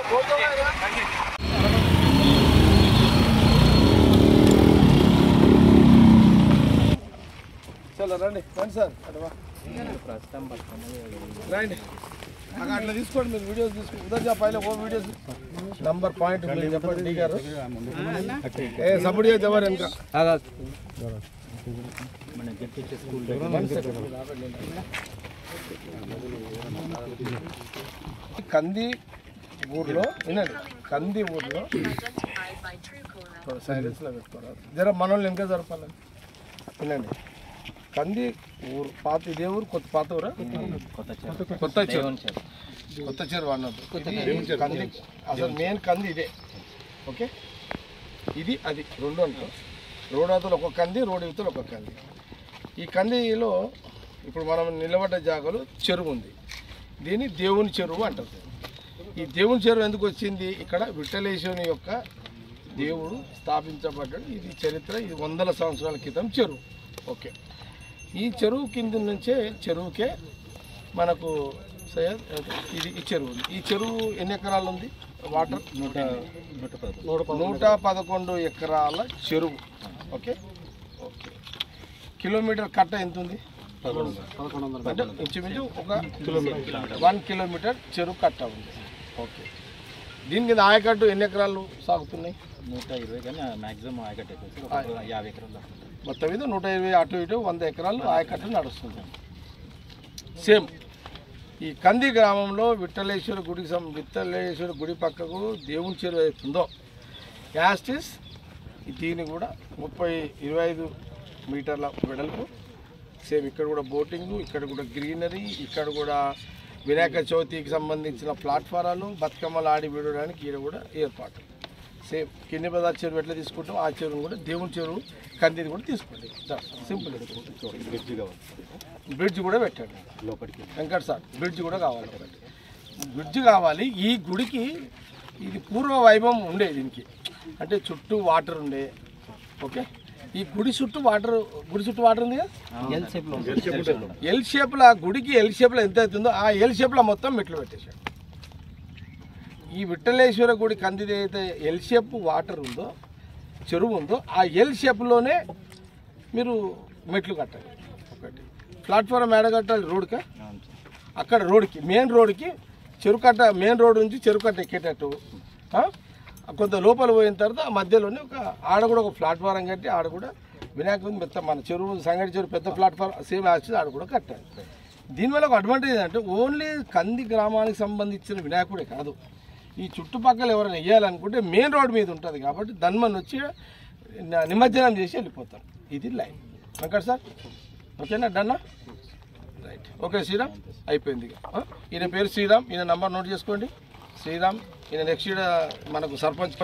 చలో రండి రండి సార్ రండి అట్లా తీసుకోండి మీరు వీడియోస్ తీసుకోండి ఉదర్ పైన ఓ వీడియోస్ నంబర్ పాయింట్ చెప్పండి డి గారు ఏ సపోర్ట్ చేసి ఎవరు ఇంకా కంది ఊర్లో వినండి కంది ఊర్లో సైలెన్స్లో పెట్టుకోరాదు జర మనోళ్ళు ఇంకా జరపాలి వినండి కంది ఊరు పాత ఇదే ఊరు కొత్త పాత ఊరా కొత్త చెరువు అన్నది కంది అసలు మెయిన్ కంది ఇదే ఓకే ఇది అది రెండు అంటారు రోడ్ అవతల ఒక కంది రోడ్ అవతల ఒక కంది ఈ కందిలో ఇప్పుడు మనం నిలబడ్డ జాగాలో చెరువు ఉంది దీన్ని దేవుని చెరువు అంటారు ఈ దేవుని చెరువు ఎందుకు వచ్చింది ఇక్కడ విఠలేశ్వరుని యొక్క దేవుడు స్థాపించబడ్డాడు ఇది చరిత్ర ఇది 100 సంవత్సరాల క్రితం చెరువు ఓకే ఈ చెరువు కింద నుంచే చెరువుకే మనకు ఇది ఈ చెరువు ఉంది ఈ చెరువు ఎన్ని ఎకరాలు ఉంది వాటర్ 111 ఎకరాల చెరువు ఓకే ఓకే కిలోమీటర్ కట్ట ఎంత ఉంది 1100 అంటే ఇంచుమించు 1 కిలోమీటర్ చెరువు కట్ట ఉంది ఓకే దీని కింద ఆయకట్టు ఎన్ని ఎకరాలు సాగుతున్నాయి 120 కానీ మ్యాక్సిమం ఆయకట్టు 50 ఎకరాలు మొత్తం మీద 120 అటు ఇటు 100 ఎకరాలు ఆయకట్టు నడుస్తుంది సేమ్ ఈ కంది గ్రామంలో విఠలేశ్వర గుడి పక్కకు దేవుని చెరువు అవుతుందో యాస్టిస్ దీన్ని కూడా 25 మీటర్ల వెడల్పు సేమ్ ఇక్కడ కూడా బోటింగ్ ఇక్కడ కూడా గ్రీనరీ ఇక్కడ కూడా వినాయక చవితికి సంబంధించిన ప్లాట్ఫారాలు బతుకమ్మలు ఆడి విడడానికి ఈడ కూడా ఏర్పాటు సేమ్ కింది పద చెరువు ఎట్లా తీసుకుంటాం ఆ చెరువును కూడా దేవుని చెరువు కందిని కూడా తీసుకోండి సింపుల్ బ్రిడ్జ్ కూడా పెట్టండి లోపలికి వెంకట్ సార్ బ్రిడ్జ్ కూడా కావాలి ఒకటి బ్రిడ్జ్ కావాలి ఈ గుడికి ఇది పూర్వ వైభవం ఉండే దీనికి అంటే చుట్టూ వాటర్ ఉండే ఓకే ఈ గుడి చుట్టూ వాటర్ ఉంది కదా ఎల్ షేప్లో గుడికి ఎల్ షేప్లో ఎంత అవుతుందో ఆ ఎల్ షేప్లో మొత్తం మెట్లు పెట్టేశాడు ఈ విఠలేశ్వర గుడి కందిది అయితే ఎల్ షేప్ వాటర్ ఉందో చెరువు ఉందో ఆ ఎల్ షేప్లోనే మీరు మెట్లు కట్టాలి ఒకటి ప్లాట్ఫారం ఏడ కట్టాలి రోడ్కా అక్కడ రోడ్కి మెయిన్ రోడ్కి చెరుకట్ట మెయిన్ రోడ్ నుంచి చెరుకట్ట ఎక్కేటట్టు కొంత లోపల పోయిన తర్వాత మధ్యలోనే ఒక ఆడ కూడా ఒక ప్లాట్ఫారం కట్టి ఆడ కూడా వినాయకుని పెద్ద మన చెరువు సంగటి చెరువు పెద్ద ప్లాట్ఫారం సేమ్ యాక్చువల్ ఆడ కూడా కట్టాలి దీనివల్ల ఒక అడ్వాంటేజ్ ఏంటంటే ఓన్లీ కంది గ్రామానికి సంబంధించిన వినాయకుడే కాదు ఈ చుట్టుపక్కల ఎవరైనా వేయాలనుకుంటే మెయిన్ రోడ్ మీద ఉంటుంది కాబట్టి ధన్మన్ వచ్చి నిమజ్జనం చేసి వెళ్ళిపోతాం ఇది లైన్ వెంకట్ సార్ ఓకేనా డన్నా రైట్ ఓకే శ్రీరామ్ అయిపోయింది ఈయన పేరు శ్రీరామ్ ఈయన నంబర్ నోట్ చేసుకోండి శ్రీరామ్ ఈయన నెక్స్ట్ మనకు సర్పంచ్